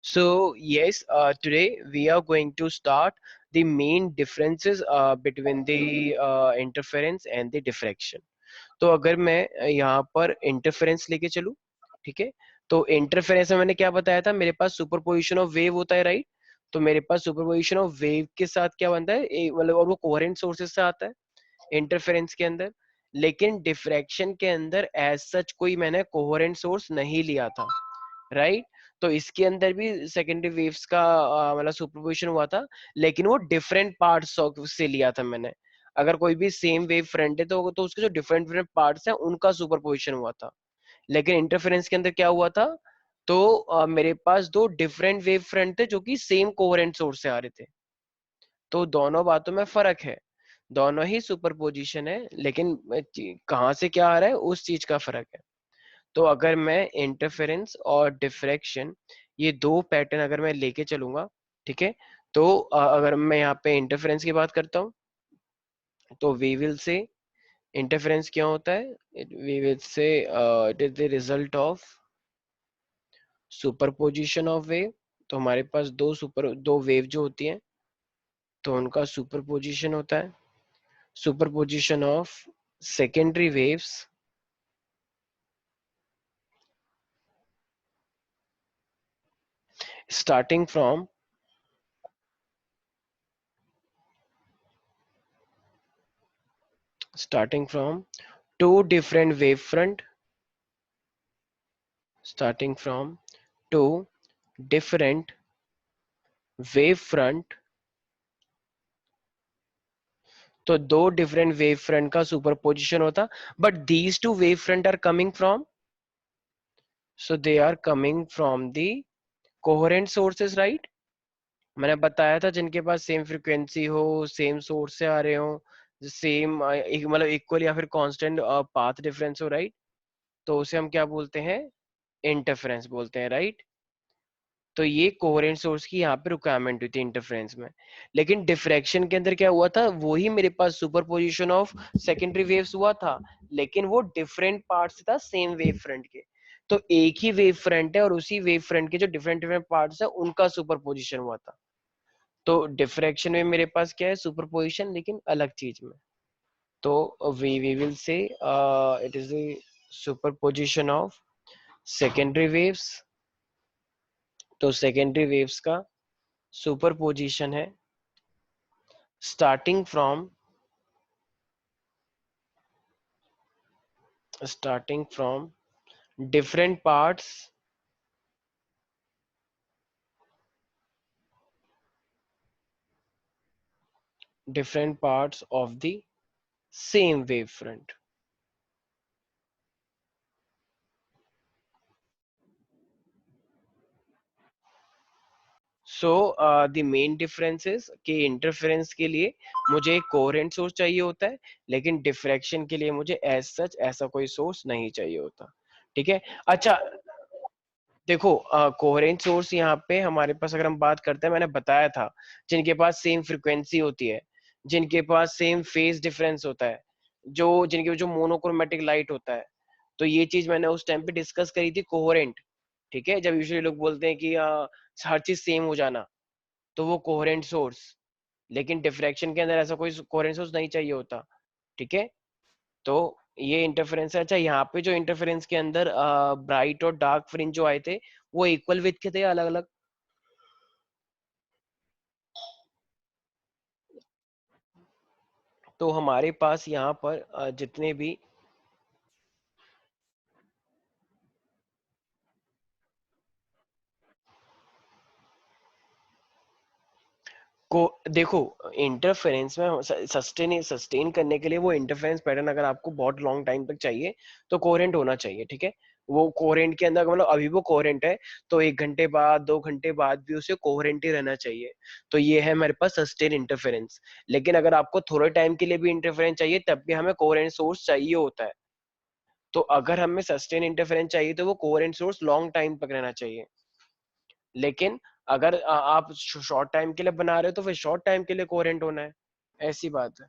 So yes, today we are going to start the main differences between the interference and the diffraction. तो अगर मैं यहाँ पर interference लेके चलूँ, ठीक है, तो इंटरफेरेंस में मैंने क्या बताया था, मेरे पास सुपरपोजिशन ऑफ वेव होता है, राइट। तो मेरे पास सुपरपोजिशन ऑफ वेव के साथ क्या बनता है, मतलब और वो कोहेरेंट सोर्सेज से आता है इंटरफेरेंस के अंदर। लेकिन डिफ्रैक्शन के अंदर एज सच कोई मैंने कोहेरेंट सोर्स नहीं लिया था, राइट। तो इसके अंदर भी सेकेंडरी वेव्स का मतलब सुपरपोजिशन हुआ था, लेकिन वो डिफरेंट पार्ट्स से लिया था मैंने। अगर कोई भी सेम वेव फ्रंट है तो उसके जो डिफरेंट डिफरेंट पार्ट्स हैं उनका सुपरपोजिशन हुआ था। लेकिन इंटरफेरेंस के अंदर क्या हुआ था, तो मेरे पास दो डिफरेंट वेव फ्रंट थे जो कि सेम कोहेरेंट सोर्स से आ रहे थे। तो दोनों बातों में फर्क है, दोनों ही सुपरपोजिशन है, लेकिन कहाँ से क्या आ रहा है उस चीज का फर्क है। तो अगर मैं इंटरफेरेंस और डिफ्रैक्शन, ये दो पैटर्न अगर मैं लेके चलूंगा, ठीक है, तो अगर मैं यहाँ पे इंटरफेरेंस की बात करता हूँ, तो वी विल से इंटरफेरेंस क्या होता है, we will say it is the result of superposition of wave. तो हमारे पास दो वेव जो होती हैं, तो उनका सुपरपोजिशन होता है, superposition of secondary waves starting from two different wavefront, starting from two different wavefront। तो दो डिफरेंट वेव फ्रंट का सुपरपोजिशन होता, but these two wave front are coming from, so they are coming from the coherent sources, right. मैंने बताया था जिनके पास same frequency हो, सेम सोर्स से आ रहे हो, सेम मतलब इक्वल या फिर कांस्टेंट पाथ डिफरेंस हो, राइट। तो उसे हम क्या बोलते हैं, इंटरफेरेंस बोलते हैं, राइट। तो ये कोहेरेंट सोर्स की यहाँ पे रिक्वायरमेंट हुई थी इंटरफेरेंस में। लेकिन डिफ्रैक्शन के अंदर क्या हुआ था, वही मेरे पास सुपरपोजिशन ऑफ सेकेंडरी वेव्स हुआ था, लेकिन वो डिफरेंट पार्ट्स था सेम वेव फ्रंट के। तो एक ही वेव फ्रंट है और उसी वेव फ्रंट के जो डिफरेंट डिफरेंट पार्ट्स है उनका सुपरपोजिशन हुआ था। तो डिफ्रैक्शन में मेरे पास क्या है, सुपरपोजिशन, लेकिन अलग चीज में। तो we will say it is the superposition of secondary waves. तो सेकेंडरी वेव्स का सुपरपोजिशन है starting from different parts of the same wavefront. So the main difference is कि इंटरफेरेंस के लिए मुझे एक कोहेरेंट सोर्स चाहिए होता है, लेकिन डिफ्रैक्शन के लिए मुझे एज सच ऐसा कोई सोर्स नहीं चाहिए होता, ठीक है। अच्छा, देखो कोहेरेंट सोर्स यहाँ पे हमारे पास अगर हम बात करते हैं, मैंने बताया था जिनके पास सेम फ्रीक्वेंसी होती है, जिनके पास सेम फेज डिफरेंस होता है, जो जिनके जो मोनोक्रोमेटिक लाइट होता है। तो ये चीज मैंने उस टाइम पे डिस्कस करी थी, कोहेरेंट, ठीक है। जब यूजुअली लोग बोलते हैं कि हर चीज सेम हो जाना, तो वो कोहेरेंट सोर्स। लेकिन डिफ्रैक्शन के अंदर ऐसा कोई कोहेरेंट सोर्स नहीं चाहिए होता, ठीक है। तो ये इंटरफेरेंस है। अच्छा, यहाँ पे जो इंटरफेरेंस के अंदर ब्राइट और डार्क फ्रिंज जो आए थे, वो इक्वल विड्थ के थे, अलग अलग। तो हमारे पास यहाँ पर जितने भी को देखो, इंटरफेरेंस में सस्टेन करने के लिए वो इंटरफेरेंस पैटर्न अगर आपको बहुत लॉन्ग टाइम तक चाहिए, तो कोहेरेंट होना चाहिए, ठीक है। वो कोहेरेंट के अंदर मतलब अभी वो कोहेरेंट है, तो 1 घंटे बाद 2 घंटे बाद भी उसे कोहेरेंट ही रहना चाहिए। तो ये है मेरे पास सस्टेन इंटरफेरेंस। लेकिन अगर आपको थोड़े टाइम के लिए भी इंटरफेरेंस चाहिए, तब भी हमें कोहेरेंट सोर्स चाहिए होता है। तो अगर हमें सस्टेन इंटरफेरेंस चाहिए, तो वो कोहेरेंट सोर्स लॉन्ग टाइम तक रहना चाहिए। लेकिन अगर आप शॉर्ट टाइम के लिए बना रहे हो, तो फिर शॉर्ट टाइम के लिए कोहेरेंट होना है, ऐसी बात है।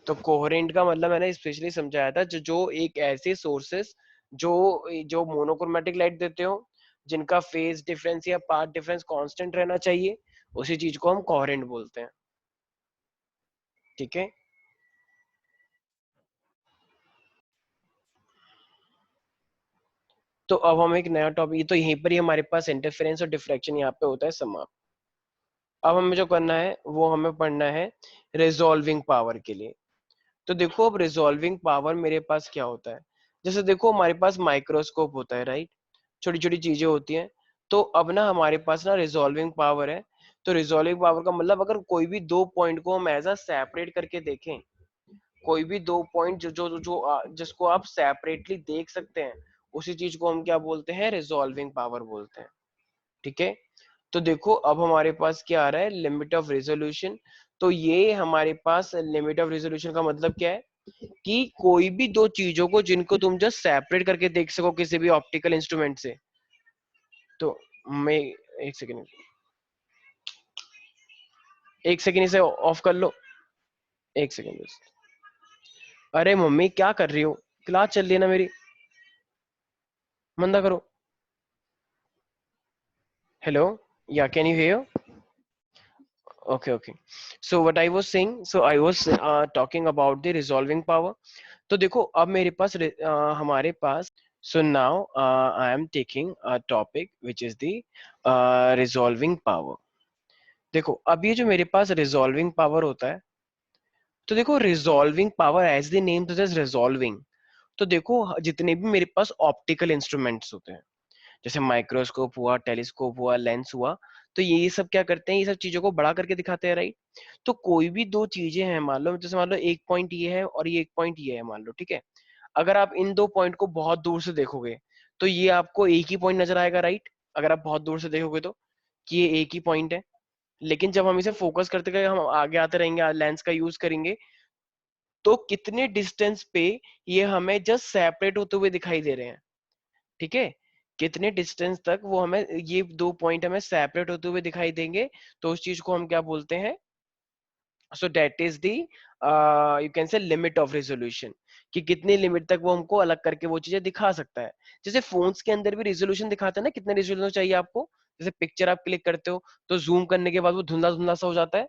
तो कोहेरेंट का मतलब मैंने स्पेशली समझाया था, जो जो एक ऐसे सोर्सेस जो जो मोनोक्रोमेटिक लाइट देते हो, जिनका फेज डिफरेंस या पाथ डिफरेंस कांस्टेंट रहना चाहिए, उसी चीज को हम कोहेरेंट बोलते हैं। ठीक है। तो अब हम एक नया टॉपिक, तो यहीं पर ही हमारे पास इंटरफेरेंस और डिफ्रैक्शन यहाँ पे होता है समाप्त। अब हमें जो करना है वो हमें पढ़ना है रिजॉल्विंग पावर के लिए। तो देखो अब रिजॉल्विंग पावर मेरे पास क्या होता है, जैसे देखो हमारे पास माइक्रोस्कोप होता है, राइट, छोटी छोटी चीजें होती हैं। तो अब ना हमारे पास ना रिजॉल्विंग पावर है। तो रिजॉल्विंग पावर का मतलब अगर कोई भी दो पॉइंट को हम ऐसा सेपरेट करके देखें, कोई भी दो पॉइंट जिसको आप सेपरेटली देख सकते हैं, उसी चीज को हम क्या बोलते हैं, रिजॉल्विंग पावर बोलते हैं। ठीक है। तो देखो अब हमारे पास क्या आ रहा है, लिमिट ऑफ रेजोल्यूशन। तो ये हमारे पास लिमिट ऑफ रेजोल्यूशन का मतलब क्या है, कि कोई भी दो चीजों को जिनको तुम जस्ट सेपरेट करके देख सको किसी भी ऑप्टिकल इंस्ट्रूमेंट से। तो मैं एक सेकेंड, एक सेकेंड इसे ऑफ कर लो, एक सेकेंड। अरे मम्मी क्या कर रही हो, क्लास चल रही है ना मेरी, मंदा करो। हेलो, या can you here? Okay okay. So what I was saying, so I was talking about the resolving power. तो देखो अब मेरे पास हमारे पास, so now I am taking a topic which is the resolving power। देखो अब ये जो मेरे पास रिजॉल्विंग पावर होता है, तो देखो resolving power as the name तो जस्ट रिजॉल्विंग। तो देखो जितने भी मेरे पास ऑप्टिकल इंस्ट्रूमेंट्स होते हैं, जैसे माइक्रोस्कोप हुआ, टेलीस्कोप हुआ, लेंस हुआ, तो ये सब क्या करते हैं, ये सब चीजों को बड़ा करके दिखाते हैं, राइट। तो कोई भी दो चीजें हैं, मान लो जैसे मान लो एक पॉइंट ये है और ये एक पॉइंट ये है, मान लो, ठीक है। अगर आप इन दो पॉइंट को बहुत दूर से देखोगे तो ये आपको एक ही पॉइंट नजर आएगा, राइट। अगर आप बहुत दूर से देखोगे तो कि ये एक ही पॉइंट है। लेकिन जब हम इसे फोकस करते गए, हम आगे आते रहेंगे, लेंस का यूज करेंगे, तो कितने डिस्टेंस पे ये हमें जस्ट सेपरेट होते हुए दिखाई दे रहे हैं। ठीक है। कितने डिस्टेंस तक वो हमें ये दो पॉइंट हमें सेपरेट होते हुए दिखाई देंगे, तो उस चीज को हम क्या बोलते हैं, so that is the you can say limit of resolution, कि कितनी लिमिट तक वो हमको अलग करके वो चीजें दिखा सकता है। जैसे फोन्स के अंदर भी रेजोल्यूशन दिखाते हैं ना, कितने रेजोल्यूशन चाहिए आपको। जैसे पिक्चर आप क्लिक करते हो तो जूम करने के बाद वो धुंधला धुंधला सा हो जाता है।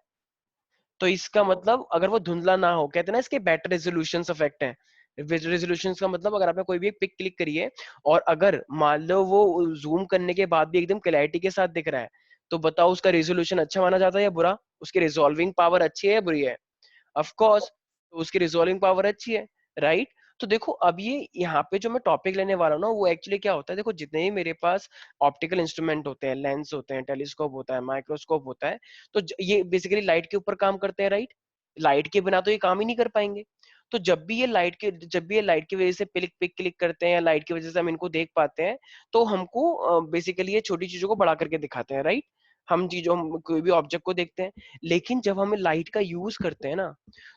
तो इसका मतलब अगर वो धुंधला ना हो, कहते हैं ना इसके बेटर रेजोल्यूशन इफेक्ट है। रेजोल्यूशन का मतलब अगर आपने कोई भी एक पिक क्लिक करी है, और अगर मान लो वो जूम करने के बाद भी एकदम क्लैरिटी के साथ दिख रहा है, तो बताओ उसका रेजोल्यूशन अच्छा माना जाता है या बुरा, उसकी रिजॉल्विंग पावर अच्छी है या बुरी है? ऑफ कोर्स, तो उसकी रिजॉल्विंग पावर अच्छी है, राइट। तो देखो अब ये यहाँ पे जो मैं टॉपिक लेने वाला हूँ ना, वो एक्चुअली क्या होता है, देखो जितने ही मेरे पास ऑप्टिकल इंस्ट्रूमेंट होते हैं, लेंस होते हैं, टेलीस्कोप होता है, माइक्रोस्कोप होता है, तो ये बेसिकली लाइट के ऊपर काम करते हैं, राइट। लाइट के बिना तो ये काम ही नहीं कर पाएंगे। तो जब भी ये लाइट की वजह से पिक पिक क्लिक करते हैं, या लाइट की वजह से हम इनको देख पाते हैं, तो हमको बेसिकली ये छोटी चीजों को बड़ा करके दिखाते हैं, राइट। हम कोई भी ऑब्जेक्ट को देखते हैं। लेकिन जब हम लाइट का यूज करते हैं ना,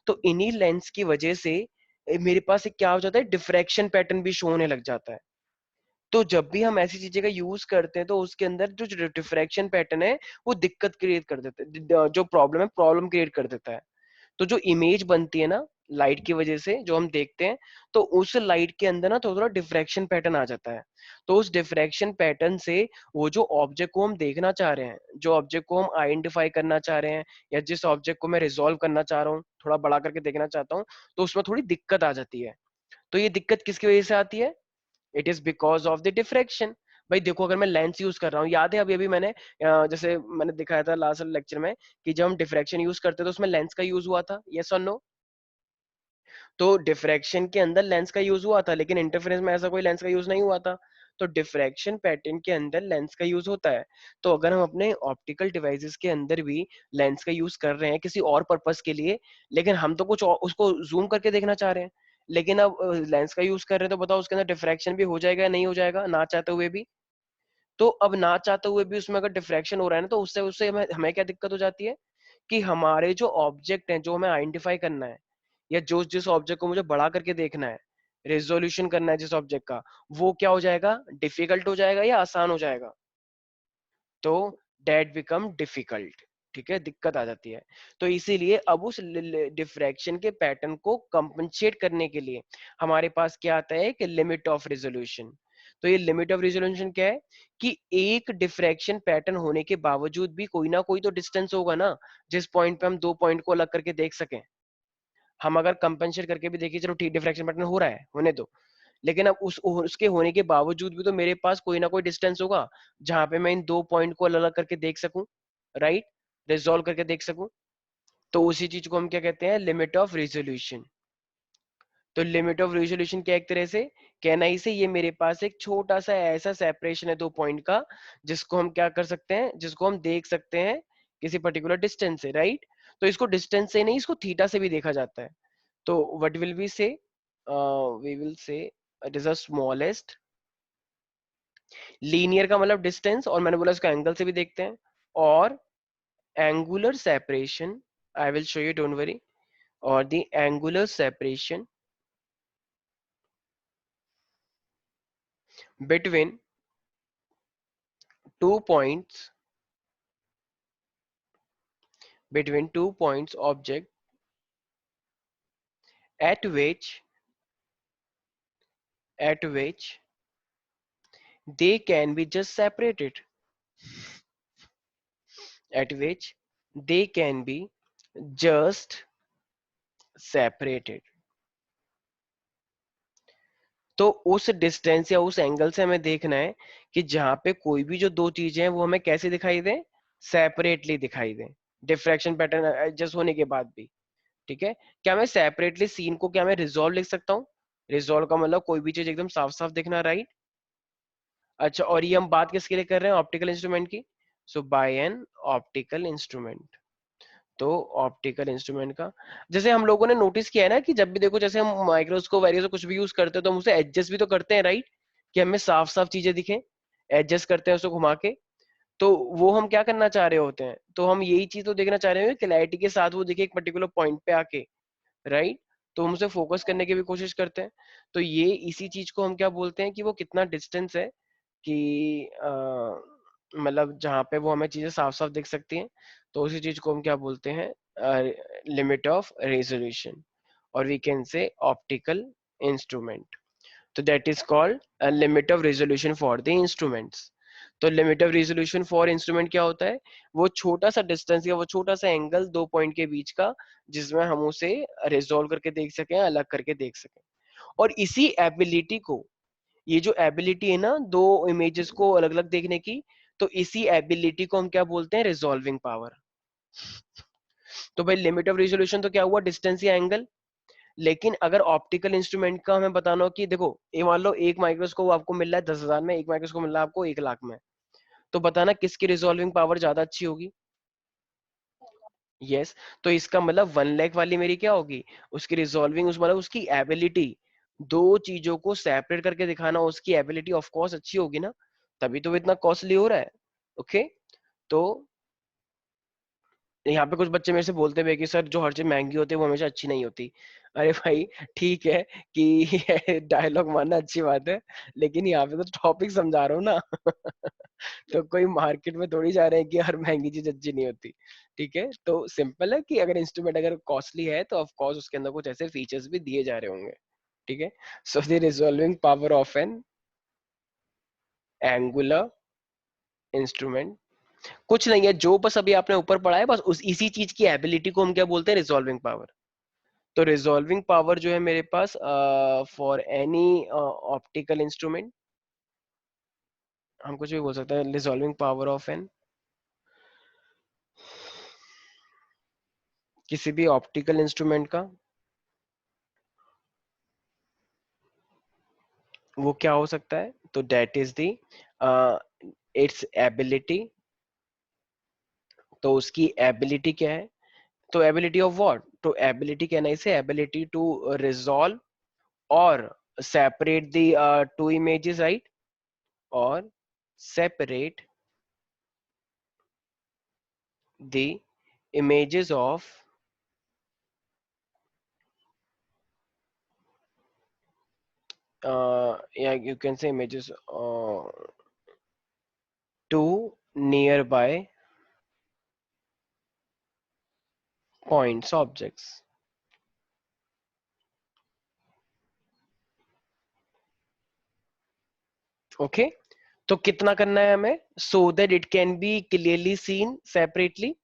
तो इन्हीं लेंस की वजह से मेरे पास एक क्या हो जाता है, डिफ्रैक्शन पैटर्न भी शो होने लग जाता है। तो जब भी हम ऐसी चीजें का यूज करते हैं, तो उसके अंदर जो डिफ्रैक्शन पैटर्न है, वो दिक्कत क्रिएट कर देता है, जो प्रॉब्लम है प्रॉब्लम क्रिएट कर देता है। तो जो इमेज बनती है ना लाइट की वजह से, जो हम देखते हैं, तो उस लाइट के अंदर ना थोड़ा थोड़ा डिफ्रैक्शन पैटर्न आ जाता है। तो उस डिफ्रैक्शन पैटर्न से वो जो ऑब्जेक्ट को हम देखना चाह रहे हैं, जो ऑब्जेक्ट को हम आइडेंटिफाई करना चाह रहे हैं, या जिस ऑब्जेक्ट को मैं रिजॉल्व करना चाह रहा हूँ, थोड़ा बड़ा करके देखना चाहता हूँ, तो उसमें थोड़ी दिक्कत आ जाती है। तो ये दिक्कत किसकी वजह से आती है? It is because of the diffraction. भाई देखो अगर मैं लेंस यूज कर रहा हूँ, याद है अभी अभी मैंने जैसे मैंने दिखाया था लास्ट लेक्चर में, कि जब हम डिफ्रैक्शन यूज करते हैं तो उसमें लेंस का यूज हुआ था, यस और नो। तो डिफ्रैक्शन के अंदर लेंस का यूज हुआ था, लेकिन इंटरफेरेंस में ऐसा कोई लेंस का यूज नहीं हुआ था। तो डिफ्रैक्शन पैटर्न के अंदर लेंस का यूज होता है। तो अगर हम अपने ऑप्टिकल डिवाइसेस के अंदर भी लेंस का यूज कर रहे हैं किसी और पर्पस के लिए, लेकिन हम तो कुछ और उसको जूम करके देखना चाह रहे हैं, लेकिन अब लेंस का यूज कर रहे हैं, तो बताओ उसके अंदर डिफ्रैक्शन भी हो जाएगा या नहीं हो जाएगा, ना चाहते हुए भी। तो अब ना चाहते हुए भी उसमें अगर डिफ्रैक्शन हो रहा है ना, तो उससे उससे हमें क्या दिक्कत हो जाती है, कि हमारे जो ऑब्जेक्ट हैं, जो हमें आइडेंटिफाई करना है, या जो जिस ऑब्जेक्ट को मुझे बड़ा करके देखना है, रेजोल्यूशन करना है जिस ऑब्जेक्ट का, वो क्या हो जाएगा, डिफिकल्ट हो जाएगा या आसान हो जाएगा? तो डेट बिकम डिफिकल्ट। ठीक है, दिक्कत आ जाती है। तो इसीलिए अब उस डिफ्रैक्शन के पैटर्न को कंपनसेट करने के लिए हमारे पास क्या आता है, कि लिमिट ऑफ रेजोल्यूशन। तो ये लिमिट ऑफ रिजोल्यूशन क्या है कि एक डिफ्रैक्शन पैटर्न होने के बावजूद भी कोई ना कोई तो डिस्टेंस होगा ना, जिस पॉइंट पे हम दो पॉइंट को अलग करके देख सकें। हम अगर कंपेंसेट करके भी देखिए, चलो ठीक डिफ्रैक्शन पैटर्न हो रहा है, होने दो, लेकिन अब उसके होने के बावजूद भी तो मेरे पास कोई ना कोई डिस्टेंस होगा जहां पे मैं इन दो पॉइंट को अलग अलग करके देख सकूं, राइट, रिजोल्व करके देख सकूं। तो उसी चीज को हम क्या कहते हैं, लिमिट ऑफ रिजोल्यूशन। तो लिमिट ऑफ रेजोल्यूशन क्या, एक तरह से कहना ही से ये मेरे पास एक छोटा सा ऐसा सेपरेशन है दो पॉइंट का, जिसको हम क्या कर सकते हैं, जिसको हम देख सकते हैं किसी पर्टिकुलर डिस्टेंस से, राइट। तो इसको डिस्टेंस से नहीं, इसको थीटा से भी देखा जाता है। तो what will we say, we will say it is a smallest, linear का मतलब डिस्टेंस, और मैंने बोला इसको एंगल से भी देखते हैं, और angular separation, I will show you, don't worry, और the angular separation between two points, between two points object at which, at which they can be just separated, at which they can be just separated। तो उस distance या उस angle से हमें देखना है कि जहां पे कोई भी जो दो चीजें हैं वो हमें कैसे दिखाई दें, सेपरेटली दिखाई दें, डिफ्रैक्शन पैटर्न एडजस्ट होने के बाद भी। ठीक है, क्या मैं सेपरेटली सीन को, क्या मैं रिजॉल्व लिख सकता हूँ? रिजॉल्व का मतलब कोई भी चीज एकदम साफ साफ दिखना, राइट। अच्छा, और ये हम बात किसके लिए कर रहे हैं, ऑप्टिकल इंस्ट्रूमेंट की। सो बाय एन ऑप्टिकल इंस्ट्रूमेंट। तो ऑप्टिकल इंस्ट्रूमेंट का, जैसे हम लोगों ने नोटिस किया है ना कि जब भी देखो, जैसे हम माइक्रोस्कोप वगैरह कुछ भी यूज करते हैं तो हम उसे एडजस्ट भी तो करते हैं, राइट, कि हमें साफ साफ चीजें दिखें, एडजस्ट करते हैं उसको घुमा के। तो वो हम क्या करना चाह रहे होते हैं, तो हम यही चीज तो देखना चाह रहे हैं, क्लैरिटी के साथ वो दिखे एक पर्टिकुलर पॉइंट पे आके, राइट। तो हम उसे फोकस करने की भी कोशिश करते हैं। तो ये इसी चीज को हम क्या बोलते हैं कि वो कितना डिस्टेंस है, कि मतलब जहाँ पे वो हमें चीजें साफ साफ दिख सकती हैं। तो उसी चीज को हम क्या बोलते हैं, लिमिट ऑफ रेजोल्यूशन, और we can say optical instrument. तो that is called limit of resolution for the instruments. तो limit of resolution for instrument क्या होता है, वो छोटा सा डिस्टेंस या वो छोटा सा एंगल दो पॉइंट के बीच का, जिसमें हम उसे रिजोल्व करके देख सकें, अलग करके देख सकें। और इसी एबिलिटी को, ये जो एबिलिटी है ना दो इमेजेस को अलग अलग देखने की, तो इसी एबिलिटी को हम क्या बोलते हैं, रिजॉल्विंग पावर। तो भाई लिमिट ऑफ रेजोल्यूशन तो क्या हुआ, डिस्टेंस या एंगल। लेकिन अगर ऑप्टिकल इंस्ट्रूमेंट का हमें बताना हो कि देखो, ये मान लो एक माइक्रोस्कोप आपको मिल रहा है 10,000 में, एक माइक्रोस्कोप मिल रहा है आपको 1 लाख में, तो बताना किसकी रिजॉल्विंग पावर ज्यादा अच्छी होगी। यस। तो इसका मतलब 1 लाख वाली मेरी क्या होगी, उसकी रिजॉल्विंग, उस मतलब उसकी एबिलिटी, दो चीजों को सेपरेट करके दिखाना, उसकी एबिलिटी ऑफ कोर्स अच्छी होगी ना, तभी तो वो इतना कॉस्टली हो रहा है। ओके। तो यहाँ पे कुछ बच्चे मेरे से बोलते हैं कि सर जो हर चीज महंगी होती है वो हमेशा अच्छी नहीं होती। अरे भाई, ठीक है कि डायलॉग मानना अच्छी बात है, लेकिन यहाँ पे तो टॉपिक समझा रहा हूँ ना। तो कोई मार्केट में थोड़ी जा रहे हैं कि हर महंगी चीज अच्छी नहीं होती। ठीक है, तो सिंपल है कि अगर इंस्ट्रूमेंट अगर कॉस्टली है तो ऑफ कोर्स उसके अंदर कुछ ऐसे फीचर्स भी दिए जा रहे होंगे। ठीक है। So the resolving power of N angular instrument कुछ नहीं है, जो बस अभी आपने ऊपर पढ़ा है, बस उस इसी चीज की एबिलिटी को हम क्या बोलते हैं, रिजॉल्विंग पावर। तो रिजॉल्विंग पावर जो है मेरे पास फॉर एनी ऑप्टिकल इंस्ट्रूमेंट, हम कुछ भी बोल सकते हैं, रिजॉल्विंग पावर ऑफ एन किसी भी ऑप्टिकल इंस्ट्रूमेंट का, वो क्या हो सकता है, तो that is the its ability. तो उसकी एबिलिटी क्या है, तो एबिलिटी ऑफ व्हाट, तो एबिलिटी कहना इसे एबिलिटी टू रिजॉल्व और separate the two images, right, और separate the images of yeah, you can say images two nearby points objects। Okay, तो कितना करना है हमें, so that it can be clearly seen separately.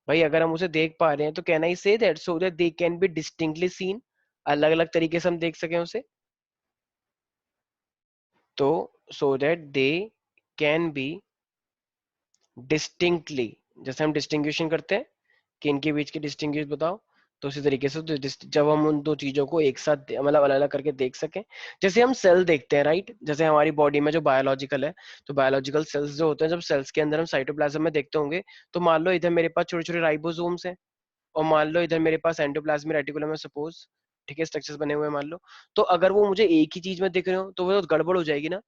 भाई अगर हम उसे देख पा रहे हैं तो can I say that so that they can be distinctly seen, अलग अलग तरीके से हम देख सकें उसे। तो so that they can be distinctly, जैसे हम डिस्टिंग्विशन करते हैं कि इनके बीच की डिस्टिंग्विश बताओ, तो उसी तरीके से जब हम उन दो चीजों को एक साथ मतलब अलग अलग करके देख सकें, जैसे हम सेल देखते हैं राइट, जैसे हमारी बॉडी में जो बायोलॉजिकल है, तो बायोलॉजिकल सेल्स जो होते हैं, जब सेल्स के अंदर हम साइटोप्लाज्म में देखते होंगे, तो मान लो इधर मेरे पास छोटे छोटे राइबोसोम्स हैं, और मान लो इधर मेरे पास एंडोप्लाज्मिक रेटिकुलम है सपोज, ठीक है, स्ट्रक्चर्स बने हुए हैं मान लो। तो अगर वो मुझे एक ही चीज में दिख रहे हो तो वो तो गड़बड़ हो जाएगी ना।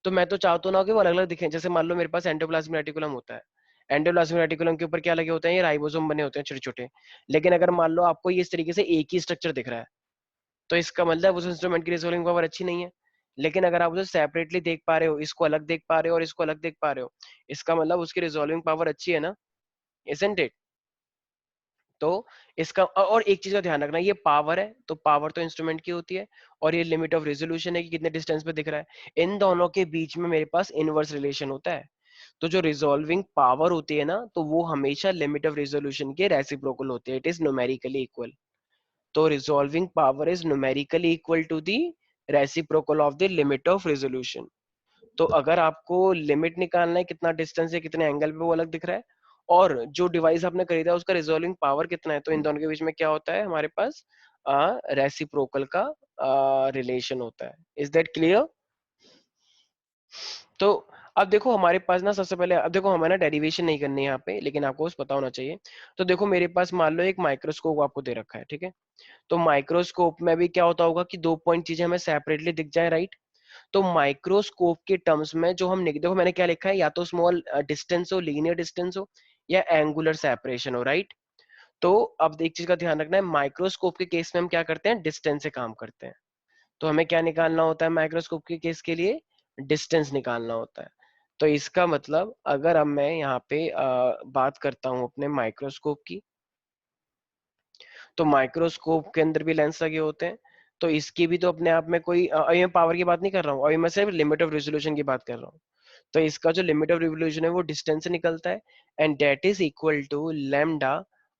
तो मैं तो चाहता हूँ ना कि वो अलग अलग दिखें, जैसे मान लो मेरे पास एंडोप्लाज्मिक रेटिकुलम होता है, एंडोप्लाज्मिक रेटिकुलम के ऊपर क्या लगे होते हैं, ये राइबोसोम बने होते हैं छोटे छोटे। लेकिन अगर मान लो आपको ये इस तरीके से एक ही स्ट्रक्चर दिख रहा है, तो इसका मतलब उस इंस्ट्रूमेंट की रिजोल्विंग पावर अच्छी नहीं है। लेकिन अगर आप उसे सेपरेटली देख पा रहे हो, इसको अलग देख पा रहे हो और इसको अलग देख पा रहे हो, इसका मतलब उसकी रिजोल्विंग पावर अच्छी है ना, इजंट इट। तो इसका और एक चीज का ध्यान रखना, ये पावर है तो पावर तो इंस्ट्रूमेंट की होती है, और ये लिमिट ऑफ रेजोल्यूशन है कि कितने डिस्टेंस पे दिख रहा है, इन दोनों के बीच में मेरे पास इनवर्स रिलेशन होता है। तो जो रिजॉल्विंग पावर होती है ना, तो वो हमेशा लिमिट ऑफ रेजोल्यूशन के रेसिप्रोकल होती है, इट इज न्यूमेरिकली इक्वल। तो resolving power is numerically equal to the reciprocal of the limit of resolution. तो अगर आपको लिमिट निकालना है कितना डिस्टेंस है कितने एंगल पे वो अलग दिख रहा है, और जो डिवाइस आपने खरीदा है उसका रिजोल्विंग पावर कितना है, तो इन दोनों के बीच में क्या होता है हमारे पास, रेसिप्रोकल का रिलेशन होता है। Is that clear? तो अब देखो हमारे पास ना, सबसे पहले अब देखो हमें ना डेरिवेशन नहीं करनी है यहाँ पे, लेकिन आपको बस पता होना चाहिए। तो देखो मेरे पास मान लो एक माइक्रोस्कोप आपको दे रखा है, ठीक है। तो माइक्रोस्कोप में भी क्या होता होगा कि दो पॉइंट चीजें हमें सेपरेटली दिख जाए, राइट। तो माइक्रोस्कोप के टर्म्स में जो हम देखो मैंने क्या लिखा है, या तो स्मॉल डिस्टेंस हो, लीनियर डिस्टेंस हो, या एंगुलर सेपरेशन हो, राइट। तो अब एक चीज का ध्यान रखना है, माइक्रोस्कोप के केस में हम क्या करते हैं, डिस्टेंस से काम करते हैं। तो हमें क्या निकालना होता है माइक्रोस्कोप के केस के लिए, डिस्टेंस निकालना होता है। तो इसका मतलब अगर अब मैं यहाँ पे बात करता हूँ अपने माइक्रोस्कोप की, तो माइक्रोस्कोप के अंदर भी लेंस लगे होते हैं। तो इसकी भी तो अपने आप में कोई अभी मैं पावर की बात नहीं कर रहा हूँ, अभी मैं सिर्फ लिमिट ऑफ रेजोल्यूशन की बात कर रहा हूँ। तो इसका जो लिमिट ऑफ रेवोल्यूशन है वो डिस्टेंस से निकलता है, and that is equal to lambda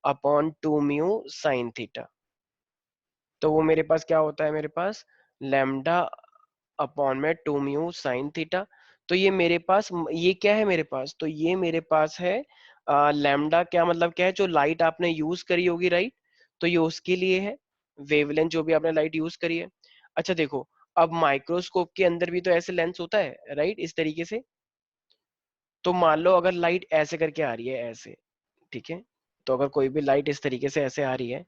upon 2 mu sine theta. तो वो मेरे पास क्या होता है, मेरे पास लैम्डा अपॉन में 2 म्यू साइन थीटा। तो ये मेरे पास ये क्या है मेरे पास, तो ये मेरे पास है लैम्डा, क्या मतलब क्या है, जो लाइट आपने यूज करी होगी, राइट। तो ये उसके लिए है, वेवलेंथ जो भी आपने लाइट यूज करी है। अच्छा देखो, अब माइक्रोस्कोप के अंदर भी तो ऐसे लेंस होता है राइट, इस तरीके से। तो मान लो अगर लाइट ऐसे करके आ रही है ऐसे, ठीक है। तो अगर कोई भी लाइट इस तरीके से ऐसे आ रही है,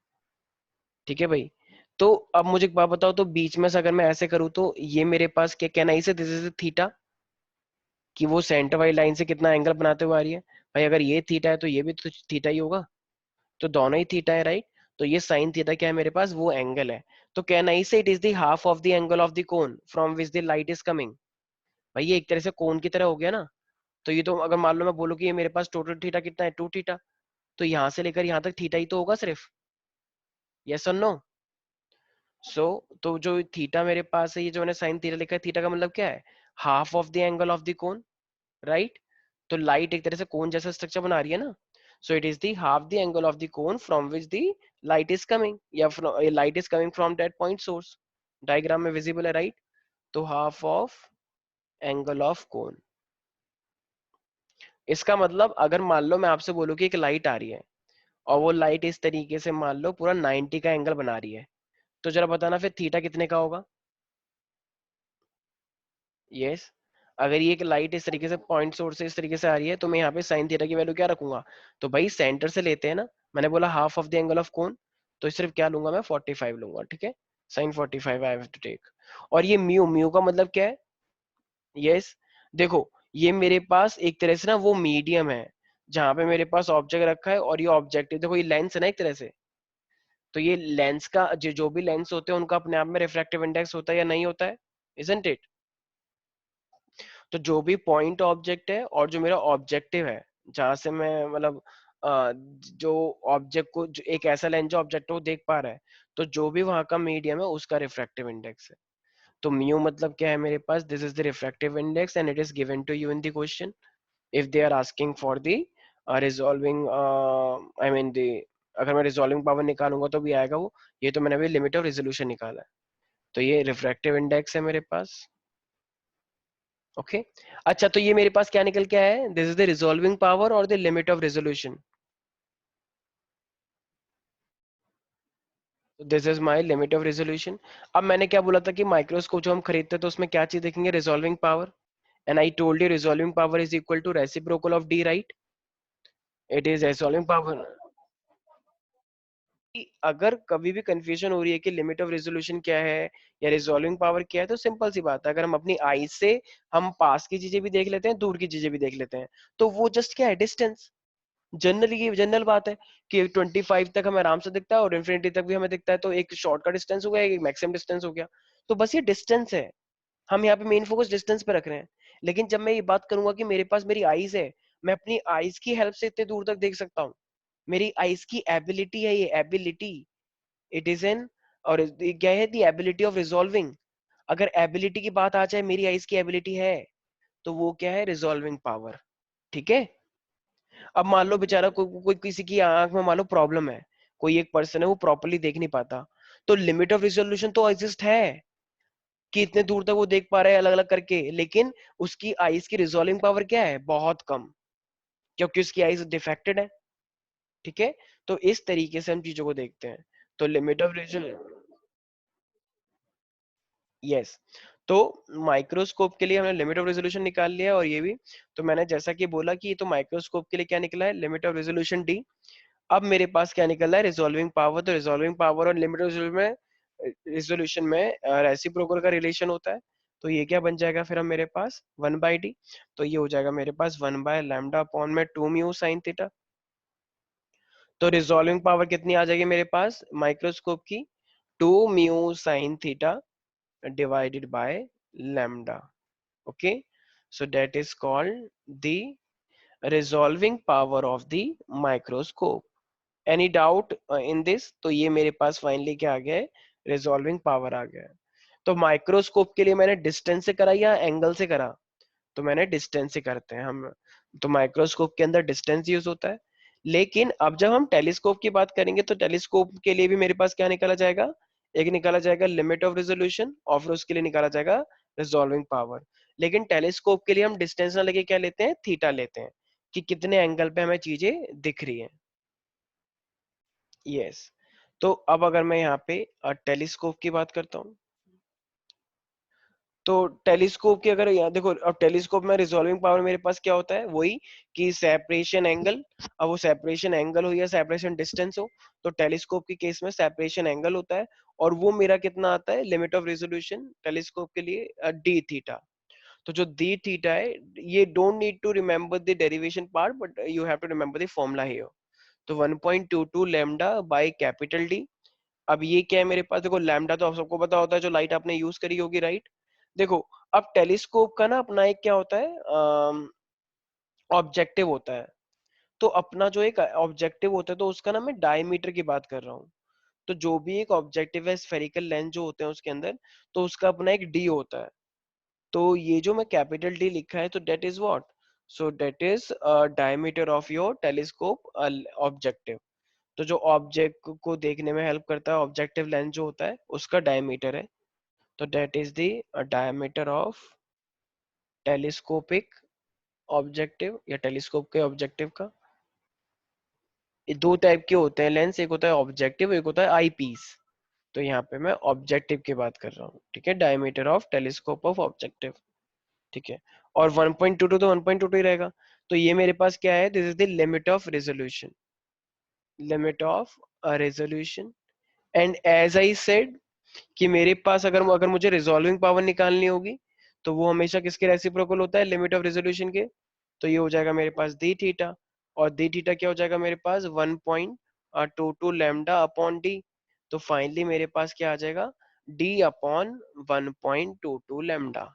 ठीक है भाई। तो अब मुझे एक बात बताओ, तो बीच में से अगर मैं ऐसे करूँ तो ये मेरे पास क्या कहना है, इसे दिस इज थीटा, कि वो सेंटर वाली लाइन से कितना एंगल बनाते हुए आ रही है। भाई अगर ये थीटा है तो ये भी तो थीटा ही होगा, तो दोनों ही थीटा है, राइट। तो ये साइन थीटा क्या है मेरे पास, वो एंगल है। तो कैन आई से it is the half of the angle of the cone from which the light is coming. भाई ये एक तरह से कोन की तरह हो गया ना। तो ये तो अगर मान लो मैं बोलूँ कि ये मेरे पास टोटल थीटा कितना है, 2 थीटा, तो यहाँ से लेकर यहाँ तक थीटा ही तो होगा सिर्फ, यस और नो। सो तो जो थीटा मेरे पास है, ये जो मैंने साइन थीटा लिखा है, थीटा का मतलब क्या है, half of the angle of the cone, right. तो लाइट एक तरह से कोन जैसा स्ट्रक्चर बना रही है ना। So it is the half the angle of the cone from which the light is coming, या light is coming from that point source, diagram में विजिबल है, राइट। तो half of angle of cone, इसका मतलब अगर मान लो मैं आपसे बोलूं कि एक लाइट आ रही है, और वो लाइट इस तरीके से मान लो पूरा 90 का एंगल बना रही है, तो जरा बताना फिर थीटा कितने का होगा। यस, अगर ये एक लाइट इस तरीके से पॉइंट सोर्स से इस तरीके से आ रही है, तो मैं यहाँ पे साइन थीटा की वैल्यू क्या रखूंगा, तो भाई सेंटर से लेते हैं ना, मैंने बोला half of the angle of cone, तो सिर्फ क्या लूंगा मैं, 45 लूंगा, ठीक है। Sine 45 I have to take. और ये म्यू, म्यू का मतलब क्या है, यस। देखो ये मेरे पास एक तरह से ना वो मीडियम है, जहां पे मेरे पास ऑब्जेक्ट रखा है, और ये ऑब्जेक्ट देखो ये लेंस है ना एक तरह से। तो ये लेंस का जो भी लेंस होते हैं उनका अपने आप में रिफ्रैक्टिव इंडेक्स होता है या नहीं होता है, इजंट इट। तो जो भी पॉइंट ऑब्जेक्ट है और जो मेरा ऑब्जेक्टिव है, जहां से मैं मतलब जो ऑब्जेक्ट को एक ऐसा लेंस जो ऑब्जेक्ट को देख पा रहा है, तो जो भी वहां का मीडियम है उसका रिफ्रैक्टिव इंडेक्स है। तो म्यू मतलब क्या है मेरे पास, this is the refractive index and it is given to you in the question if they are asking for the resolving, I mean the, अगर मैं रिजॉल्विंग पावर निकालूंगा तो भी आएगा वो। ये तो मैंने अभी लिमिट ऑफ रेजोल्यूशन निकाला है, तो ये रिफ्रैक्टिव इंडेक्स है मेरे पास। ओके अच्छा, तो ये मेरे पास क्या निकल के आया है, this is the resolving power और the limit of resolution. This is my limit of resolution. अब मैंने क्या बोला था कि माइक्रोस्कोप जो हम खरीदते हैं तो उसमें क्या चीज देखेंगे, resolving power. And I told you resolving power is equal to reciprocal of D, right? It is resolving power. अगर कभी भी कंफ्यूजन हो रही है कि लिमिट ऑफ रेजोल्यूशन क्या है या रिजॉल्विंग पावर क्या है, तो सिंपल सी बात है, अगर हम अपनी आई से हम पास की चीजें भी देख लेते हैं, दूर की चीजें भी देख लेते हैं, तो वो जस्ट क्या है, डिस्टेंस। जनरली ये जनरल बात है कि 25 तक हमें आराम से दिखता है और इन्फिनिटी तक भी हमें दिखता है, तो एक शॉर्ट का डिस्टेंस हो गया, एक मैक्सिमम डिस्टेंस हो गया। तो बस ये डिस्टेंस है, हम यहाँ पे मेन फोकस डिस्टेंस पे रख रहे हैं। लेकिन जब मैं ये बात करूंगा कि मेरे पास मेरी आईज है, मैं अपनी आईज की हेल्प से इतने दूर तक देख सकता हूँ, मेरी आईज की एबिलिटी है, ये एबिलिटी, इट इज एन, और ये क्या है, दी एबिलिटी ऑफ रिजॉल्विंग। अगर एबिलिटी की बात आ जाए, मेरी आईज की एबिलिटी है, तो वो क्या है, रिजॉल्विंग पावर। ठीक है। अब मान लो बेचारा कोई किसी की आंख में मान लो प्रॉब्लम है, कोई एक पर्सन है वो प्रॉपरली देख नहीं पाता, तो लिमिट ऑफ रिजोल्यूशन तो एग्जिस्ट है कि इतने दूर तक वो देख पा रहा है अलग अलग करके, लेकिन उसकी आईज की रिजॉल्विंग पावर क्या है, बहुत कम, क्योंकि उसकी आईज डिफेक्टेड है। ठीक है। तो इस तरीके से हम चीजों को देखते हैं। तो लिमिट ऑफ रिजोल्यूशन, यस। तो माइक्रोस्कोप के लिए हमने लिमिट ऑफ रेजोल्यूशन निकाल लिया, और ये भी, तो मैंने जैसा कि बोला कि ये तो माइक्रोस्कोप के लिए क्या निकला है, लिमिट ऑफ रेजोल्यूशन डी। अब मेरे पास क्या निकल रहा है, रिजॉल्विंग पावर। तो रिजॉल्विंग पावर और लिमिट रेजोल्यूशन में रेसिप्रोकल का रिलेशन होता है। तो ये क्या बन जाएगा फिर हम मेरे पास 1/d, तो ये हो जाएगा मेरे पास 1/λ अपॉन में 2 म्यू साइन थीटा। तो रिजॉल्विंग पावर कितनी आ जाएगी मेरे पास माइक्रोस्कोप की, 2 mu sine theta divided by lambda. Okay, so that is called the resolving power of the microscope. Any doubt in this? तो ये मेरे पास फाइनली क्या आ गया है, रिजॉल्विंग पावर आ गया है। तो माइक्रोस्कोप के लिए मैंने डिस्टेंस से करा या एंगल से करा, तो मैंने डिस्टेंस से करते हैं हम, तो माइक्रोस्कोप के अंदर डिस्टेंस यूज होता है। लेकिन अब जब हम टेलीस्कोप की बात करेंगे, तो टेलीस्कोप के लिए भी मेरे पास क्या निकाला जाएगा, एक निकाला जाएगा लिमिट ऑफ रेजोल्यूशन, और फिर उसके लिए निकाला जाएगा रिजॉल्विंग पावर। लेकिन टेलीस्कोप के लिए हम डिस्टेंस ना लेके क्या लेते हैं, थीटा लेते हैं, कि कितने एंगल पे हमें चीजें दिख रही हैं। यस। तो अब अगर मैं यहाँ पे टेलीस्कोप की बात करता हूँ, तो टेलीस्कोप की अगर यहाँ देखो, अब टेलीस्कोप में रिजॉल्विंग पावर मेरे पास क्या होता है, वही कि सेपरेशन एंगल। अब वो सेपरेशन एंगल हो या सेपरेशन डिस्टेंस हो, तो टेलीस्कोप के केस में सेपरेशन एंगल होता है, और वो मेरा कितना आता है, लिमिट ऑफ रेजोल्यूशन टेलीस्कोप के लिए डी थीटा। तो जो डी थीटा है, ये don't need to remember the derivation part, but you have to remember the formula here. तो 1.22 लैम्डा बाय कैपिटल डी। अब ये क्या है मेरे पास, देखो लैम्डा तो आप सबको पता होता है, जो लाइट आपने यूज करी होगी, राइट? देखो, अब टेलीस्कोप का ना अपना एक क्या होता है, ऑब्जेक्टिव होता है। तो अपना जो एक ऑब्जेक्टिव होता है, तो उसका ना मैं डायमीटर की बात कर रहा हूँ। तो जो भी एक ऑब्जेक्टिव है, स्फेरिकल लेंस जो होते हैं उसके अंदर, तो उसका अपना एक डी होता है। तो ये जो मैं कैपिटल डी लिखा है, तो that is what, so that is diameter of your telescope objective. तो जो ऑब्जेक्ट को देखने में हेल्प करता है, ऑब्जेक्टिव लेंस जो होता है, उसका डायमीटर है। तो that is the diameter of telescopic objective, या टेलीस्कोप के ऑब्जेक्टिव का। ये दो टाइप के होते हैं लेंस, एक होता है ऑब्जेक्टिव, एक होता है आई पीस। तो यहाँ पे मैं ऑब्जेक्टिव की बात कर रहा हूँ, ठीक है, diameter of telescope of objective. ठीक है। और 1.22 तो 1.22 ही रहेगा। तो ये मेरे पास क्या है, this is the limit of resolution, limit of resolution. And as I said कि मेरे पास अगर अगर मुझे रिजॉल्विंग पावर निकालनी होगी, तो वो हमेशा किसके रेसिप्रोकल होता है, लिमिट ऑफ रेजोल्यूशन के। तो ये हो जाएगा मेरे पास डी थीटा, और डी थीटा क्या हो जाएगा मेरे पास, 1.22 लैम्डा अपॉन डी। तो फाइनली मेरे पास क्या आ जाएगा, D upon 1.22 lambda.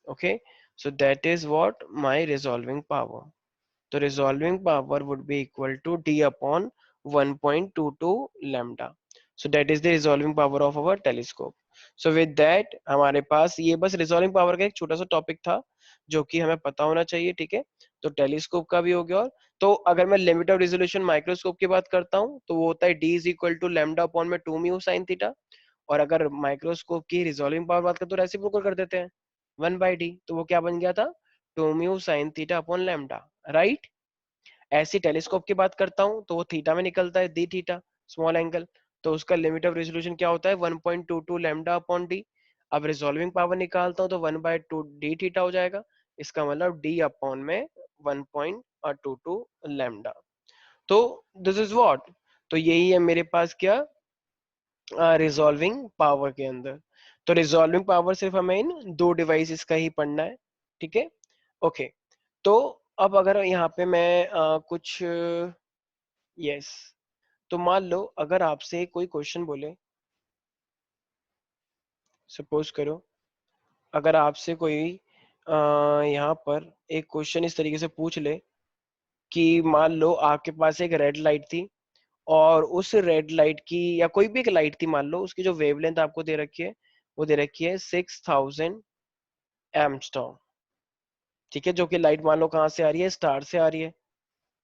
Okay, so that is what my resolving power. तो resolving power would be equal to d upon 1.22 lambda. So that is the resolving power of our telescope. So with that हमारे पास ये बस resolving power का एक छोटा सा topic था जो कि हमें पता होना चाहिए, ठीक है। तो टेलीस्कोप का भी हो गया। और तो अगर मैं लिमिट ऑफ रेजोल्यूशन माइक्रोस्कोप की बात करता हूँ तो वो होता है D is equal to lambda upon में 2 म्यू sin थीटा। और अगर माइक्रोस्कोप की रिजॉल्विंग पावर बात करें तो रेसिप्रोकल कर देते हैं 1/d, तो वो क्या बन गया था 2 mu sin theta upon lambda, right. ऐसी टेलीस्कोप की बात करता हूँ तो वो थीटा में निकलता है, दी थीटा, स्मॉल एंगल। तो उसका लिमिट ऑफ रेजोल्यूशन क्या होता है 1.22 लैम्डा अपॉन डी। अब रिजॉल्विंग पावर निकालता हूँ तो 1/2 डी थीटा हो जाएगा। इसका मतलब डी अपॉन में 1.22 लैम्डा। तो दिस इज व्हाट, तो यही है मेरे पास क्या रिजॉल्विंग पावर के अंदर। तो रिजॉल्विंग पावर सिर्फ हमें इन दो डिवाइसेस का ही पढ़ना है, ठीक है। ओके, तो अब अगर यहाँ पे मैं कुछ यस, तो मान लो अगर आपसे कोई क्वेश्चन बोले, सपोज करो अगर आपसे कोई यहाँ पर एक क्वेश्चन इस तरीके से पूछ ले कि मान लो आपके पास एक रेड लाइट थी और उस रेड लाइट की या कोई भी एक लाइट थी, मान लो उसकी जो वेवलेंथ आपको दे रखी है वो दे रखी है 6000 एमस्टॉर्म, ठीक है। जो कि लाइट मान लो कहाँ से आ रही है, स्टार से आ रही है।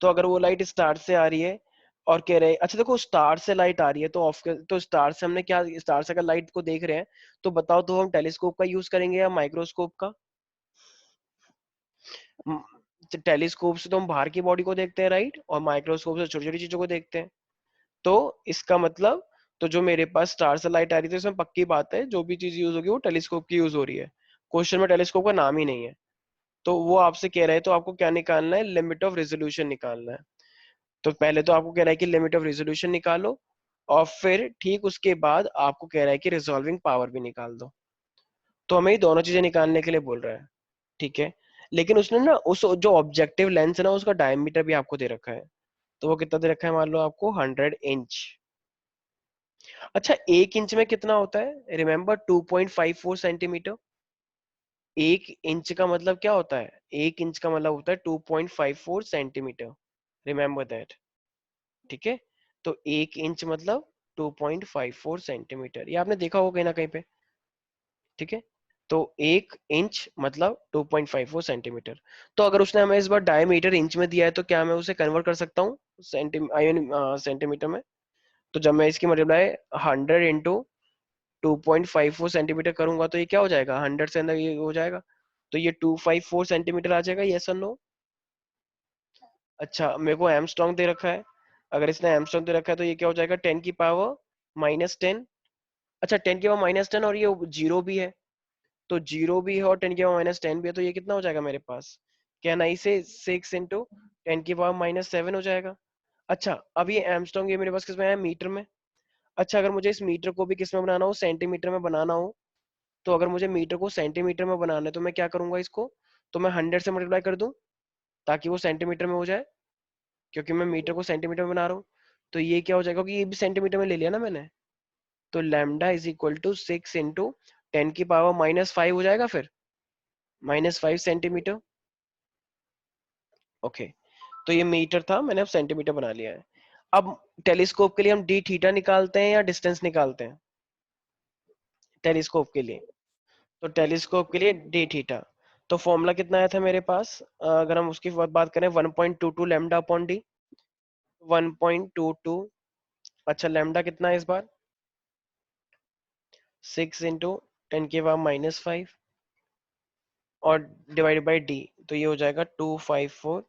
तो अगर वो लाइट स्टार से आ रही है और कह रहे हैं अच्छा देखो स्टार से लाइट आ रही है तो ऑफ तो स्टार से हमने क्या, स्टार से अगर लाइट को देख रहे हैं तो बताओ तो हम टेलीस्कोप का यूज करेंगे या माइक्रोस्कोप का। टेलीस्कोप से तो हम बाहर की बॉडी को देखते हैं, राइट, और माइक्रोस्कोप से छोटी छोटी चीजों को देखते हैं। तो इसका मतलब, तो जो मेरे पास स्टार से लाइट आ रही थी इसमें पक्की बात है जो भी चीज यूज होगी वो टेलीस्कोप की यूज हो रही है। क्वेश्चन में टेलीस्कोप का नाम ही नहीं है। तो वो आपसे कह रहे हैं तो आपको क्या निकालना है, लिमिट ऑफ रेजोल्यूशन निकालना है। तो पहले तो आपको कह रहा है कि लिमिट ऑफ रेजोल्यूशन निकालो और फिर ठीक उसके बाद आपको कह रहा है कि रिजॉल्विंग पावर भी निकाल दो। तो हमें ये दोनों चीजें निकालने के लिए बोल रहा है, ठीक है। लेकिन उसने ना उस जो ऑब्जेक्टिव लेंस है ना उसका डायमीटर भी आपको दे रखा है। तो वो कितना दे रखा है, मान लो आपको 100 इंच। अच्छा 1 इंच में कितना होता है, रिमेम्बर 2.54 सेंटीमीटर। 1 इंच का मतलब क्या होता है, 1 इंच का मतलब होता है 2.54 सेंटीमीटर, रिमेम्बर दैट, ठीक है। तो 1 इंच मतलब 2.54 सेंटीमीटर, ये आपने देखा होगा कहीं ना कहीं पे, ठीक है। तो 1 इंच मतलब 2.54 सेंटीमीटर। तो अगर उसने हमें इस बार डायमीटर इंच में दिया है तो क्या मैं उसे कन्वर्ट कर सकता हूँ सेंटीमीटर में। तो जब मैं इसकी मल्टीप्लाई 100 इंटू 2.54 सेंटीमीटर करूंगा तो ये क्या हो जाएगा, 100 से अंदर ये हो जाएगा। तो ये 254 सेंटीमीटर आ जाएगा, यस और नो। अच्छा मेरे को एमस्ट्रॉन्ग दे रखा है, अगर इसने एमस्ट्रॉन्ग दे रखा है तो ये क्या हो जाएगा 10 की पावर -10। अच्छा 10 की पावर -10 और ये जीरो भी है, तो जीरो भी है और 10 की पावर -10 भी है, तो ये कितना हो जाएगा मेरे पास, क्या नहीं से 6 इंटू 10 की पावर -7 हो जाएगा। अच्छा अब ये एमस्ट्रॉन्ग ये मेरे पास किस में है, मीटर में। अच्छा अगर मुझे इस मीटर को भी किस में बनाना हो, सेंटीमीटर में बनाना हो, तो अगर मुझे मीटर को सेंटीमीटर में बनाना है तो मैं क्या करूंगा इसको, तो मैं 100 से मल्टीप्लाई कर दूं ताकि वो सेंटीमीटर में हो जाए, क्योंकि मैं मीटर को सेंटीमीटर में बना रहा हूँ। तो ये क्या हो जाएगा कि ये भी सेंटीमीटर में ले लिया ना मैंने। तो lambda is equal to 6 into 10 की पावर -5 हो जाएगा फिर, -5 सेंटीमीटर। ओके, तो ये मीटर था, मैंने अब सेंटीमीटर बना लिया है। अब टेलीस्कोप के लिए हम डी थीटा निकालते हैं या डिस्टेंस निकालते हैं, टेलीस्कोप के लिए। तो टेलीस्कोप के लिए डी थीटा, तो फॉर्मूला कितना आया था मेरे पास, अगर हम उसकी बात करें 1.22 लैम्डा अपॉन डी, 1.22। अच्छा लैम्डा कितना है इस बार, 6 इंटू 10 की पावर -5 और डिवाइड बाई डी, तो ये हो जाएगा 254।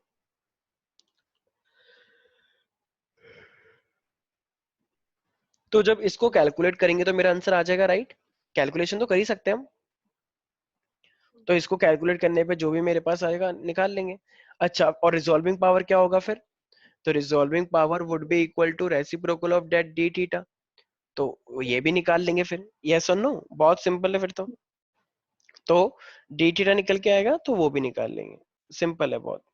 तो जब इसको कैलकुलेट करेंगे तो मेरा आंसर आ जाएगा, राइट। कैलकुलेशन तो कर ही सकते हैं हम, तो इसको कैलकुलेट करने पे जो भी मेरे पास आएगा निकाल लेंगे। अच्छा और रिजॉल्विंग पावर क्या होगा फिर, तो resolving power would be equal to reciprocal of that D theta. तो ये भी निकाल लेंगे फिर, यस और नो, बहुत सिंपल है फिर तो डी थीटा निकल के आएगा तो वो भी निकाल लेंगे, सिंपल है बहुत।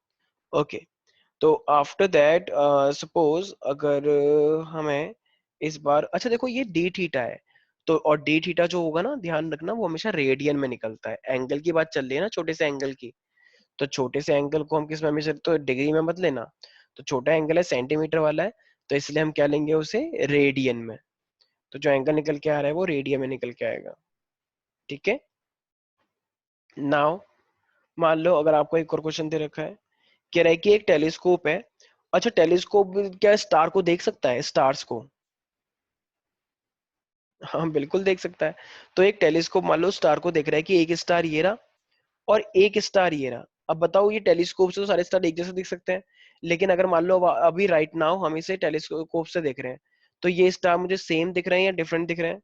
ओके, तो आफ्टर दैट सपोज अगर हमें इस बार, अच्छा देखो ये डी थीटा है, तो और डी थीटा जो होगा ना ध्यान रखना वो हमेशा रेडियन में निकलता है, एंगल की बात चल रही है ना, छोटे से एंगल की। तो छोटे से एंगल को हम किस में हमेशा, तो डिग्री में मत लेना। तो छोटा एंगल है सेंटीमीटर वाला है, तो इसलिए हम क्या लेंगे उसे रेडियन में। तो जो एंगल निकल के आ रहा है वो रेडियन में निकल के आएगा। ठीक है। नाउ मान लो अगर आपको एक और क्वेश्चन दे रखा है, कह रहा है कि एक टेलीस्कोप है। अच्छा, टेलीस्कोप क्या स्टार को देख सकता है, स्टार्स को? हाँ बिल्कुल देख सकता है। तो एक टेलीस्कोप मान लो स्टार को देख रहा है कि एक स्टार ये रहा और एक स्टार ये रहा। अब बताओ, ये टेलीस्कोप से तो सारे स्टार एक जैसे दिख सकते हैं, लेकिन अगर मान लो अभी राइट नाउ हम इसे टेलीस्कोप से देख रहे हैं, तो ये स्टार मुझे सेम दिख रहे हैं या डिफरेंट दिख रहे हैं?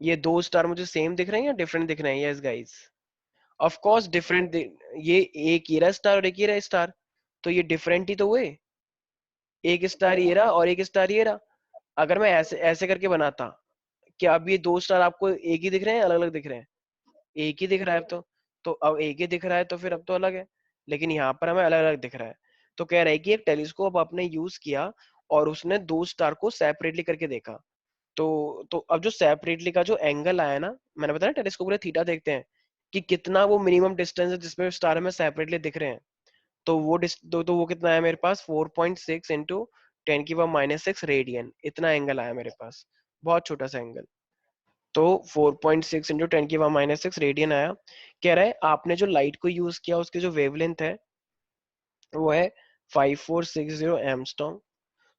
ये दो स्टार मुझे सेम दिख रहे हैं या डिफरेंट दिख रहे हैं? Yes guys, of course different. ये एक ये रहा स्टार और एक ये रहा स्टार, तो ये डिफरेंट ही तो हुए। एक स्टार ये रहा और एक स्टार ये रहा। अगर मैं ऐसे ऐसे करके बनाता, क्या अब ये दो स्टार आपको एक ही दिख रहे हैं, अलग अलग दिख रहे हैं? एक ही दिख रहा है अब तो अब एक ही दिख रहा है तो फिर अब तो अलग है, लेकिन यहाँ पर हमें अलग अलग दिख रहा है। तो कह रहा है कि एक टेलीस्कोप आपने यूज किया और उसने दो स्टार को सेपरेटली करके देखा। तो अब जो सेपरेटली का जो एंगल आया ना, मैंने बताया टेलीस्कोप में थीटा देखते हैं कि कितना वो मिनिमम डिस्टेंस है जिसमें स्टार हमें सेपरेटली दिख रहे हैं। तो वो तो वो कितना है मेरे पास, 4.6 इंटू 10⁻⁻6 रेडियन, इतना एंगल आया मेरे पास। बहुत छोटा सा एंगल। तो 4.6 इंटू 10⁻⁻6 रेडियन आया। कह रहा है आपने जो लाइट को यूज किया उसकी जो वेवलेंथ है वो है 5460 एमस्टॉन्ग।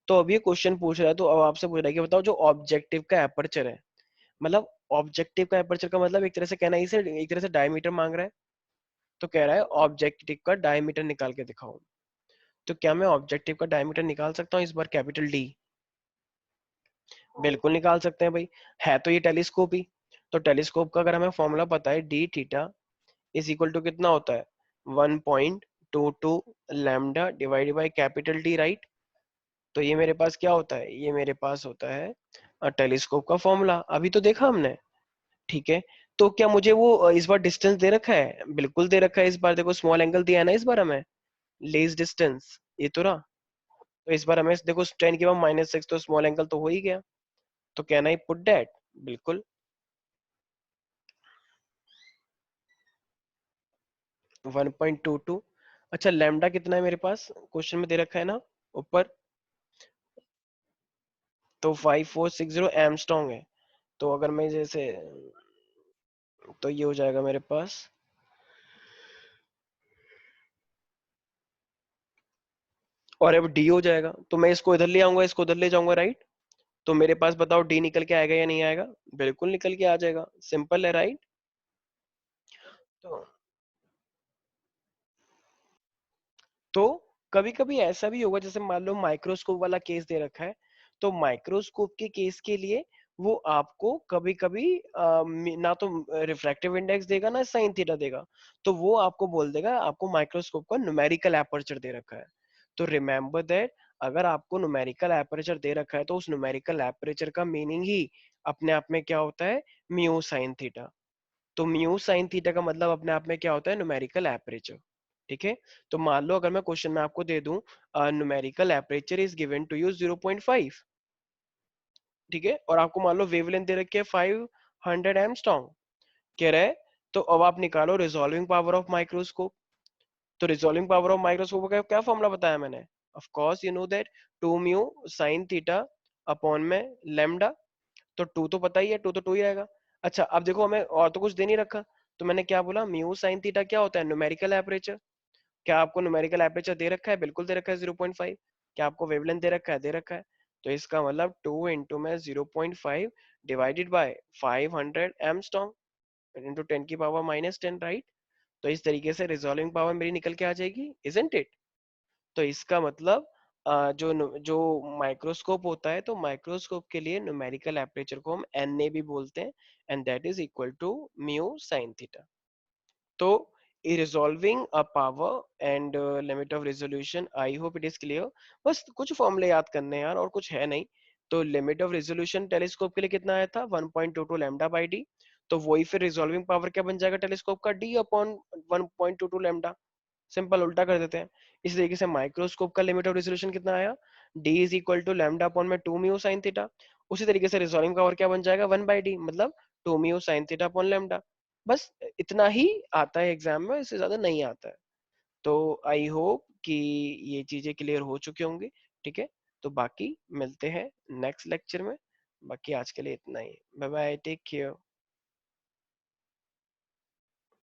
तो अब ये क्वेश्चन पूछ रहा है, तो अब आपसे पूछ रहा है कि बताओ जो ऑब्जेक्टिव का एपर्चर है, मतलब ऑब्जेक्टिव का एपर्चर का मतलब एक तरह से कहना है, इसे एक तरह से डायमीटर मांग रहा है। तो कह रहा है ऑब्जेक्टिव का डायमीटर निकाल के दिखाओ। तो क्या मैं ऑब्जेक्टिव का डायमीटर निकाल सकता हूँ इस बार, कैपिटल डी? बिल्कुल निकाल सकते हैं भाई, है तो ये टेलीस्कोप ही। तो टेलीस्कोप का अगर हमें फॉर्मूला पता है, D theta is equal to कितना होता है, 1.22 lambda divide by capital D, right? तो ये मेरे पास क्या होता है, ये मेरे पास होता है टेलीस्कोप का फॉर्मूला, अभी तो देखा हमने। ठीक है। तो क्या मुझे वो इस बार डिस्टेंस दे रखा है? बिल्कुल दे रखा है। इस बार देखो स्मॉल एंगल दिया है ना इस बार हमें, लेस डिस्टेंस, ये तो रहा। तो इस बार हमें देखो 10⁻⁻6, तो स्मॉल एंगल तो हो ही गया। तो कैन आई पुट दैट? बिल्कुल। 1.22। अच्छा, लैम्डा कितना है मेरे पास, क्वेश्चन में दे रखा है ना ऊपर, तो 5460 एमस्ट्रॉन्ग है। तो अगर मैं जैसे, तो ये हो जाएगा मेरे पास, और अब डी हो जाएगा, तो मैं इसको इधर ले आऊंगा, इसको उधर ले जाऊंगा, राइट? तो मेरे पास बताओ डी निकल के आएगा या नहीं आएगा? बिल्कुल निकल के आ जाएगा, सिंपल है, राइट? तो तो कभी कभी ऐसा भी होगा, जैसे मान लो माइक्रोस्कोप वाला केस दे रखा है, तो माइक्रोस्कोप के केस के लिए वो आपको कभी कभी ना तो रिफ्रैक्टिव इंडेक्स देगा ना साइन थीटा देगा, तो वो आपको बोल देगा आपको माइक्रोस्कोप का न्यूमेरिकल एपर्चर दे रखा है। तो रिमेंबर दैट, अगर आपको न्यूमेरिकल एपर्चर दे रखा है तो उस न्यूमेरिकल एपर्चर का मीनिंग ही अपने आप में क्या होता है, म्यू साइन थीटा। तो म्यू साइन थीटा का मतलब अपने आप में क्या होता है, न्यूमेरिकल एपरेचर। ठीक है। तो मान लो अगर मैं क्वेश्चन में आपको दे दूं, numerical aperture is given to you 0.5, ठीक है, और आपको मान लो वेवलेंथ दे रखी है 500 एमस्टॉन्ग, कह रहा है तो अब आप निकालो रिजॉल्विंग पावर ऑफ माइक्रोस्कोप। तो रिजॉल्विंग पावर ऑफ माइक्रोस्कोप का क्या फॉर्मूला बताया मैंने? Of course you know that, 2 mu sine theta upon में लेमडा। तो टू तो पता ही है, टू तो टू ही आएगा। अच्छा, अब देखो हमें और तो कुछ दे नहीं रखा, तो मैंने क्या बोला, म्यू साइन थीटा क्या होता है, न्यूमेरिकल एपरेचर। क्या आपको न्यूमेरिकल एपरेचर दे रखा है? बिल्कुल दे रखा है, 0.5। क्या आपको वेवलेंथ दे रखा है? दे रखा है। तो इसका मतलब 2 इंटू में 0.5 डिवाइडेड बाय 500 एमस्टॉन्ग इंटू 10⁻⁻10, राइट? तो इस तरीके से रिजॉल्विंग पावर मेरी निकल के आ जाएगी, इजंट इट? तो इसका मतलब जो माइक्रोस्कोप होता है, तो माइक्रोस्कोप के लिए न्यूमेरिकल एपरेचर को हम एन ए भी बोलते हैं, and that is equal to mu sine theta. तो resolving a power and limit of resolution, I hope it is clear. बस कुछ फॉर्मूले याद करने हैं यार, और कुछ है नहीं। तो लिमिट ऑफ रेजोल्यूशन टेलीस्कोप के लिए कितना आया था, 1.22 लैम्डा बाई डी। तो वही फिर रिजॉल्विंग पावर क्या बन जाएगा टेलीस्कोप का, डी अपॉन 1.22 लैम्डा। सिंपल, उल्टा कर देते हैं। इस तरीके से माइक्रोस्कोप का लिमिट ऑफ रेजोल्यूशन कितना आया, D is equal to lambda upon में 2 म्यू साइन थीटा। उसी तरीके से रिजॉल्विंग पावर क्या बन जाएगा, 1 बाई डी, मतलब 2 mu sine theta upon lambda. बस इतना ही आता है एग्जाम में, इससे ज्यादा नहीं आता है। तो आई होप कि ये चीजें क्लियर हो चुकी होंगी। ठीक है। तो बाकी मिलते हैं नेक्स्ट लेक्चर में। बाकी आज के लिए इतना ही। Bye bye, take care.